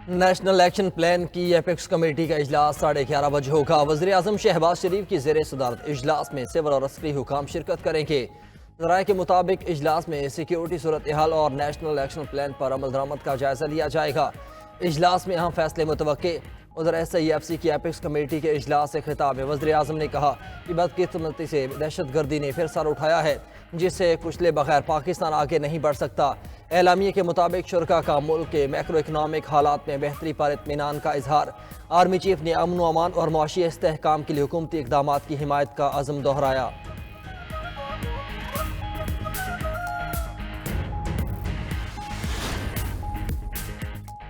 National action plan کی apex committee کا اجلاس 11:30 بجے ہوگا۔ وزیر اعظم شہباز شریف کی زیر صدارت اجلاس میں سول اور عسکری حکام شرکت کریں گے۔ ذرائع کے مطابق اجلاس میں سیکیورٹی صورتحال اور نیشنل ایکشن پلان پر عمل درآمد کا جائزہ لیا جائے گا۔ اجلاس میں اہم فیصلے متوقع۔ ادھر SIFC کی ایپیکس کمیٹی کے اجلاس سے خطاب میں وزیر اعظم نے کہا کہ بدقسمتی سے دہشت گردی نے پھر سر اٹھایا ہے، جس سے کچلے بغیر پاکستان آگے نہیں بڑھ سکتا۔ اعلامیے کے مطابق شرکاء کا ملک کے میکرو اکنامک حالات میں بہتری پر اطمینان کا اظہار۔ آرمی چیف نے امن و امان اور معاشی استحکام کے لیے حکومتی اقدامات کی حمایت کا عزم دہرایا۔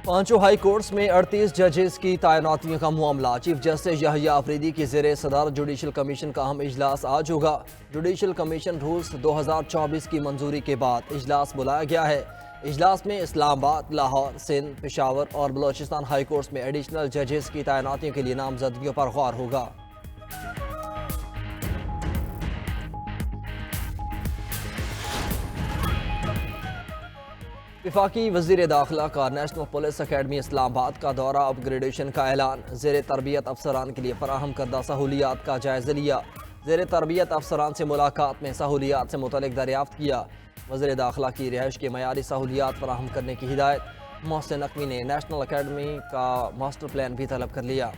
پانچوں ہائی کورٹس میں 38 ججز کی تعیناتیوں کا معاملہ۔ چیف جسٹس یحییٰ آفریدی کی زیر صدارت جوڈیشل کمیشن کا اہم اجلاس آج ہوگا۔ جوڈیشل کمیشن رولز 2024 کی منظوری کے بعد اجلاس بلایا گیا ہے۔ اجلاس میں اسلام آباد، لاہور، سندھ، پشاور اور بلوچستان ہائی کورٹس میں ایڈیشنل ججز کی تعیناتیوں کے لیے نامزدگیوں پر غور ہوگا۔ وفاقی وزیر داخلہ کا نیشنل پولیس اکیڈمی اسلام آباد کا دورہ، اپ گریڈیشن کا اعلان۔ زیر تربیت افسران کے لیے فراہم کردہ سہولیات کا جائزہ لیا۔ زیر تربیت افسران سے ملاقات میں سہولیات سے متعلق دریافت کیا۔ وزیر داخلہ کی رہائش کی معیاری سہولیات فراہم کرنے کی ہدایت۔ محسن نقوی نے نیشنل اکیڈمی کا ماسٹر پلان بھی طلب کر لیا۔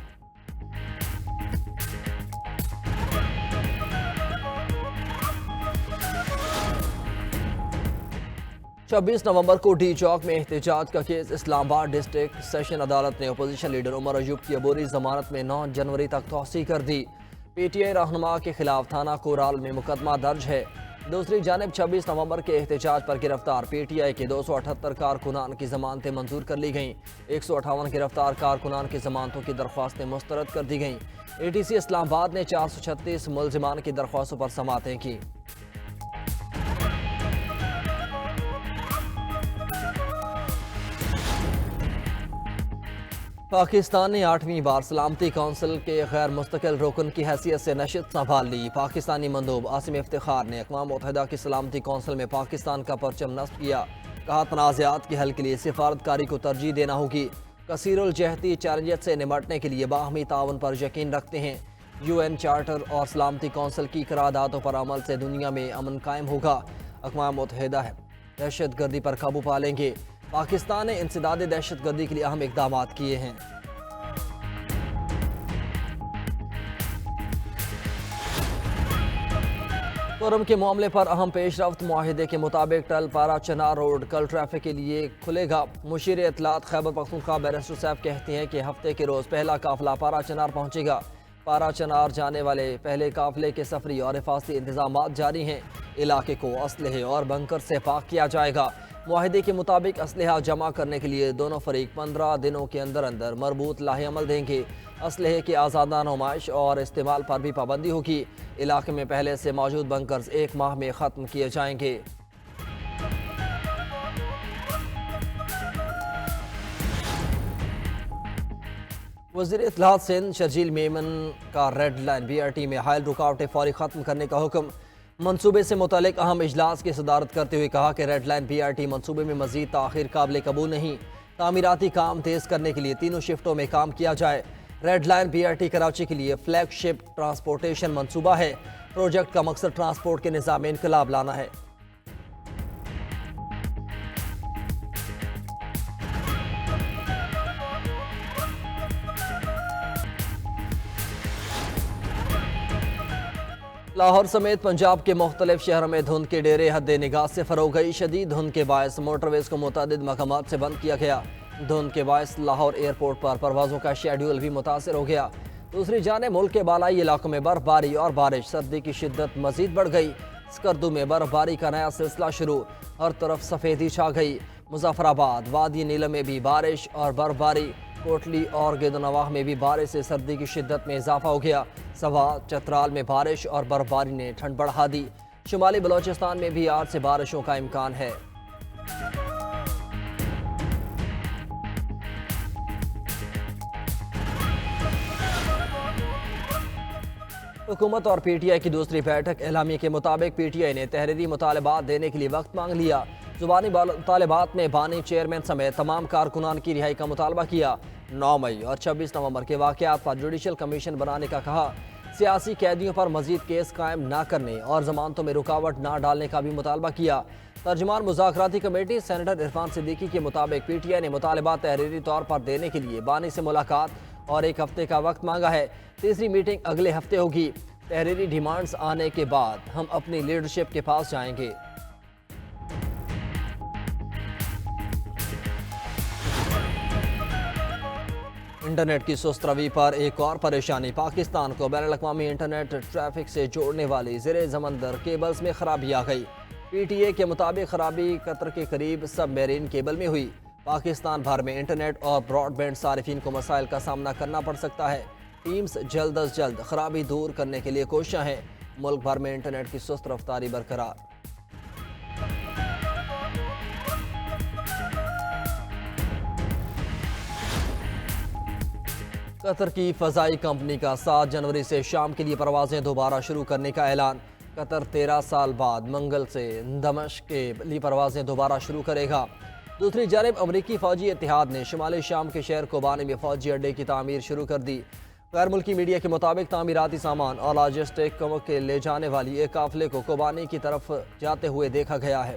26 نومبر کو ڈی چوک میں احتجاج کا کیس۔ اسلام آباد ڈسٹرکٹ سیشن عدالت نے اپوزیشن لیڈر عمر ایوب کی عبوری ضمانت میں 9 جنوری تک توسیع کر دی۔ PTI رہنما کے خلاف تھانہ کورال میں مقدمہ درج ہے۔ دوسری جانب 26 نومبر کے احتجاج پر گرفتار PTI کے 278 کارکنان کی ضمانتیں منظور کر لی گئیں۔ 158 گرفتار کارکنان کی ضمانتوں کی درخواستیں مسترد کر دی گئیں۔ ATC اسلام آباد نے 436 ملزمان کی درخواستوں پر سماعتیں کی۔ پاکستان نے 8ویں بار سلامتی کونسل کے غیر مستقل رکن کی حیثیت سے نشست سنبھال لی۔ پاکستانی مندوب عاصم افتخار نے اقوام متحدہ کی سلامتی کونسل میں پاکستان کا پرچم نصب کیا۔ کہا تنازعات کے حل کے لیے سفارتکاری کو ترجیح دینا ہوگی۔ کثیر الجہتی چیلنجز سے نمٹنے کے لیے باہمی تعاون پر یقین رکھتے ہیں۔ UN چارٹر اور سلامتی کونسل کی قراردادوں پر عمل سے دنیا میں امن قائم ہوگا۔ اقوام متحدہ دہشت گردی پر قابو پا لیں گے۔ پاکستان نے انسداد دہشت گردی کے لیے اہم اقدامات کیے ہیں۔ کورم کے معاملے پر اہم پیش رفت۔ معاہدے کے مطابق ٹل پارا چنار روڈ کل ٹریفک کے لیے کھلے گا۔ مشیر اطلاعات خیبر پختونخوا بیرسٹر صاحب کہتے ہیں کہ ہفتے کے روز پہلا قافلہ پارا چنار پہنچے گا۔ پارا چنار جانے والے پہلے قافلے کے سفری اور حفاظتی انتظامات جاری ہیں۔ علاقے کو اسلحے اور بنکر سے پاک کیا جائے گا۔ معاہدے کے مطابق اسلحہ جمع کرنے کے لیے دونوں فریق 15 دنوں کے اندر مربوط لاہے عمل دیں گے۔ اسلحے کی آزادانہ نمائش اور استعمال پر بھی پابندی ہوگی۔ علاقے میں پہلے سے موجود بنکرز 1 ماہ میں ختم کیے جائیں گے۔ وزیر اطلاعات سندھ شرجیل میمن کا ریڈ لائن BRT میں حائل رکاوٹیں فوری ختم کرنے کا حکم۔ منصوبے سے متعلق اہم اجلاس کی صدارت کرتے ہوئے کہا کہ ریڈ لائن BRT منصوبے میں مزید تاخیر قابل قبول نہیں۔ تعمیراتی کام تیز کرنے کے لیے 3 شفٹوں میں کام کیا جائے۔ ریڈ لائن BRT کراچی کے لیے فلیگ شپ ٹرانسپورٹیشن منصوبہ ہے۔ پروجیکٹ کا مقصد ٹرانسپورٹ کے نظام میں انقلاب لانا ہے۔ لاہور سمیت پنجاب کے مختلف شہروں میں دھند کے ڈیرے حد نگاہ سے فروغ گئی۔ شدید دھند کے باعث موٹر ویز کو متعدد مقامات سے بند کیا گیا۔ دھند کے باعث لاہور ایئرپورٹ پر پروازوں کا شیڈول بھی متاثر ہو گیا۔ دوسری جانب ملک کے بالائی علاقوں میں برف باری اور بارش، سردی کی شدت مزید بڑھ گئی۔ اسکردو میں برف باری کا نیا سلسلہ شروع، ہر طرف سفیدی چھا گئی۔ مظفر آباد، وادی نیلم میں بھی بارش اور برف باری، کوٹلی اور گیدو نواح میں بھی بارش سے سردی کی شدت میں اضافہ ہو گیا۔ سوات، چترال میں بارش اور برف باری نے ٹھنڈ بڑھا دی۔ شمالی بلوچستان میں بھی آج سے بارشوں کا امکان ہے۔ حکومت اور PTI کی دوسری بیٹھک۔ اعلامیے کے مطابق PTI نے تحریری مطالبات دینے کے لیے وقت مانگ لیا۔ زبانی مطالبات میں بانی چیئرمین سمیت تمام کارکنان کی رہائی کا مطالبہ کیا۔ 9 مئی اور 26 نومبر کے واقعات پر جوڈیشل کمیشن بنانے کا کہا۔ سیاسی قیدیوں پر مزید کیس قائم نہ کرنے اور ضمانتوں میں رکاوٹ نہ ڈالنے کا بھی مطالبہ کیا۔ ترجمان مذاکراتی کمیٹی سینیٹر عرفان صدیقی کے مطابق پی ٹی آئی نے مطالبات تحریری طور پر دینے کے لیے بانی سے ملاقات اور 1 ہفتے کا وقت مانگا ہے۔ تیسری میٹنگ اگلے ہفتے ہوگی۔ تحریری ڈیمانڈز آنے کے بعد ہم اپنی لیڈرشپ کے پاس جائیں گے۔ انٹرنیٹ کی سست روی پر ایک اور پریشانی۔ پاکستان کو بین الاقوامی انٹرنیٹ ٹریفک سے جوڑنے والی زیر سمندر کیبلز میں خرابی آ گئی۔ پی ٹی اے کے مطابق خرابی قطر کے قریب سب میرین کیبل میں ہوئی۔ پاکستان بھر میں انٹرنیٹ اور براڈ بینڈ صارفین کو مسائل کا سامنا کرنا پڑ سکتا ہے۔ ٹیمز جلد از جلد خرابی دور کرنے کے لیے کوشاں ہیں۔ ملک بھر میں انٹرنیٹ کی سست رفتاری برقرار۔ قطر کی فضائی کمپنی کا 7 جنوری سے شام کے لیے پروازیں دوبارہ شروع کرنے کا اعلان۔ قطر 13 سال بعد منگل سے دمشق کے لیے پروازیں دوبارہ شروع کرے گا۔ دوسری جانب امریکی فوجی اتحاد نے شمالی شام کے شہر کوبانی میں فوجی اڈے کی تعمیر شروع کر دی۔ غیر ملکی میڈیا کے مطابق تعمیراتی سامان اور لاجسٹک کے لے جانے والی ایک قافلے کو کوبانی کی طرف جاتے ہوئے دیکھا گیا ہے۔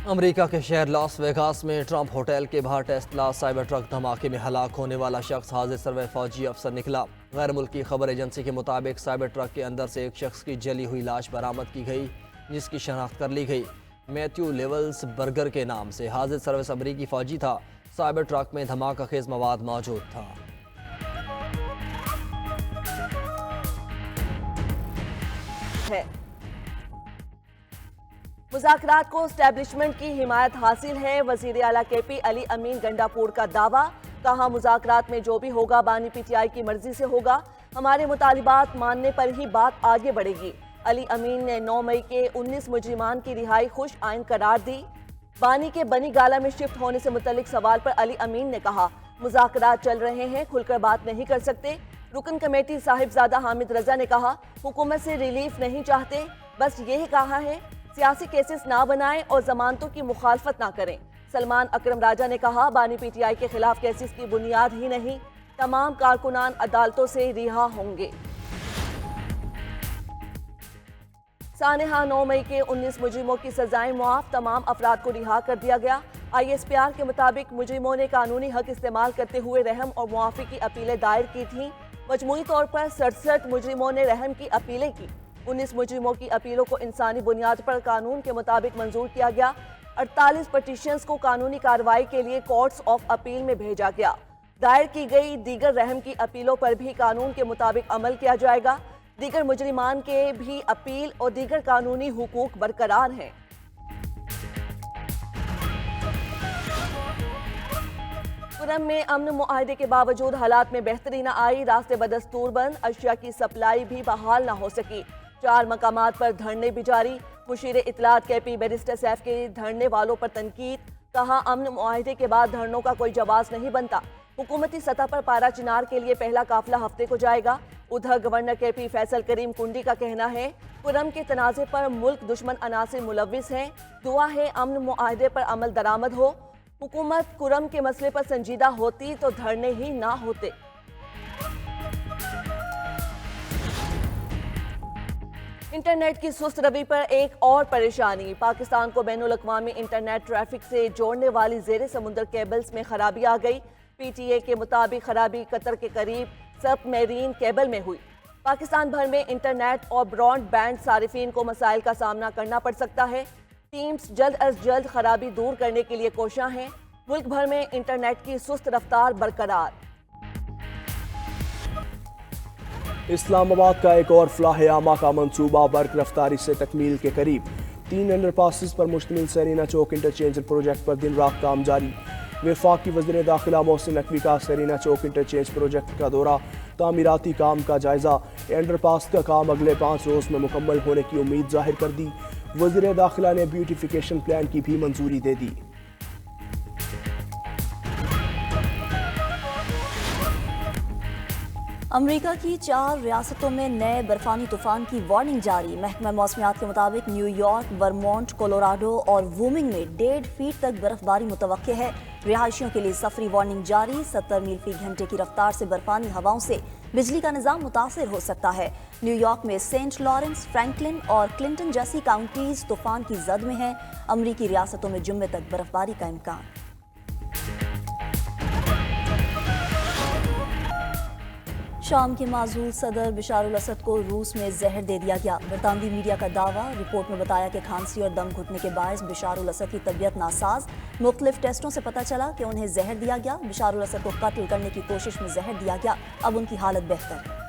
امریکہ کے شہر لاس ویگاس میں ٹرمپ ہوٹل کے باہر ٹیسلا سائبر ٹرک دھماکے میں ہلاک ہونے والا شخص حادثے سروے فوجی افسر نکلا۔ غیر ملکی خبر ایجنسی کے مطابق سائبر ٹرک کے اندر سے ایک شخص کی جلی ہوئی لاش برآمد کی گئی، جس کی شناخت کر لی گئی۔ میتھیو لیولز برگر کے نام سے حادثے سروس امریکی فوجی تھا۔ سائبر ٹرک میں دھماکہ خیز مواد موجود تھا۔ مذاکرات کو اسٹیبلشمنٹ کی حمایت حاصل ہے۔ وزیر اعلیٰ کے پی علی امین گنڈاپور کا دعویٰ، کہا مذاکرات میں جو بھی ہوگا بانی پی ٹی آئی کی مرضی سے ہوگا، ہمارے مطالبات ماننے پر ہی بات آگے بڑھے گی۔ علی امین نے 9 مئی کے 19 مجرمان کی رہائی خوش آئند قرار دی۔ بانی کے بنی گالا میں شفٹ ہونے سے متعلق سوال پر علی امین نے کہا مذاکرات چل رہے ہیں، کھل کر بات نہیں کر سکتے۔ رکن کمیٹی صاحبزادہ حامد رضا نے کہا حکومت سے ریلیف نہیں چاہتے، بس یہی کہا ہے سیاسی کیسز نہ بنائیں اور ضمانتوں کی مخالفت نہ کریں۔ سلمان اکرم راجہ نے کہا بانی پی ٹی آئی کے خلاف کیسز کی بنیاد ہی نہیں، تمام کارکنان عدالتوں سے رہا ہوں گے۔ سانحہ 9 مئی کے 19 مجرموں کی سزائیں معاف، تمام افراد کو رہا کر دیا گیا۔ آئی ایس پی آر کے مطابق مجرموں نے قانونی حق استعمال کرتے ہوئے رحم اور معافی کی اپیلیں دائر کی تھیں۔ مجموعی طور پر 67 مجرموں نے رحم کی اپیلیں کی۔ 19 مجرموں کی اپیلوں کو انسانی بنیاد پر قانون کے مطابق منظور کیا گیا۔ 48 پٹیشنز کو قانونی کارروائی کے لیے کورٹس آف اپیل میں بھیجا گیا۔ دائر کی گئی دیگر رحم کی اپیلوں پر بھی قانون کے مطابق عمل کیا جائے گا۔ دیگر مجرمان کے بھی اپیل اور دیگر قانونی حقوق برقرار ہیں۔ کرم میں امن معاہدے کے باوجود حالات میں بہتری نہ آئی، راستے بدستور بند، اشیاء کی سپلائی بھی بحال نہ ہو سکی۔ 4 مقامات پر دھرنے بھی جاری۔ مشیر اطلاعات کے پی بیرسٹر سیف کے دھرنے والوں پر تنقید، کہا امن معاہدے کے بعد دھرنوں کا کوئی جواز نہیں بنتا۔ حکومتی سطح پر پارا چنار کے لیے پہلا قافلہ ہفتے کو جائے گا۔ ادھر گورنر کے پی فیصل کریم کنڈی کا کہنا ہے کرم کے تنازع پر ملک دشمن عناصر ملوث ہیں، دعا ہے امن معاہدے پر عمل درآمد ہو۔ حکومت کرم کے مسئلے پر سنجیدہ ہوتی تو دھرنے ہی نہ ہوتے۔ انٹرنیٹ کی سست روی پر ایک اور پریشانی، پاکستان کو بین الاقوامی انٹرنیٹ ٹریفک سے جوڑنے والی زیر سمندر کیبلز میں خرابی آ گئی۔ پی ٹی اے کے مطابق خرابی قطر کے قریب سب میرین کیبل میں ہوئی۔ پاکستان بھر میں انٹرنیٹ اور براڈ بینڈ صارفین کو مسائل کا سامنا کرنا پڑ سکتا ہے۔ ٹیمز جلد از جلد خرابی دور کرنے کے لیے کوشاں ہیں۔ ملک بھر میں انٹرنیٹ کی سست رفتار برقرار۔ اسلام آباد کا ایک اور فلاح عامہ کا منصوبہ برق رفتاری سے تکمیل کے قریب۔ 3 انڈر پاسز پر مشتمل سیرینا چوک انٹرچینج پروجیکٹ پر دن رات کام جاری۔ وفاقی وزیر داخلہ محسن نقوی کا سیرینا چوک انٹرچینج پروجیکٹ کا دورہ، تعمیراتی کام کا جائزہ۔ انڈر پاس کا کام اگلے 5 روز میں مکمل ہونے کی امید ظاہر کر دی۔ وزیر داخلہ نے بیوٹیفیکیشن پلان کی بھی منظوری دے دی۔ امریکہ کی 4 ریاستوں میں نئے برفانی طوفان کی وارننگ جاری۔ محکمہ موسمیات کے مطابق نیو یارک، ورمونٹ، کولوراڈو اور وومنگ میں 1.5 فیٹ تک برف باری متوقع ہے۔ رہائشیوں کے لیے سفری وارننگ جاری۔ 70 میل فی گھنٹے کی رفتار سے برفانی ہواؤں سے بجلی کا نظام متاثر ہو سکتا ہے۔ نیو یارک میں سینٹ لارنس، فرینکلن اور کلنٹن جیسی کاؤنٹیز طوفان کی زد میں ہیں۔ امریکی ریاستوں میں جمعے تک برف باری کا امکان۔ شام کے معزول صدر بشار الاسد کو روس میں زہر دے دیا گیا۔ برطانوی میڈیا کا دعویٰ، رپورٹ میں بتایا کہ کھانسی اور دم گھٹنے کے باعث بشار الاسد کی طبیعت ناساز۔ مختلف ٹیسٹوں سے پتہ چلا کہ انہیں زہر دیا گیا۔ بشار الاسد کو قتل کرنے کی کوشش میں زہر دیا گیا۔ اب ان کی حالت بہتر ہے۔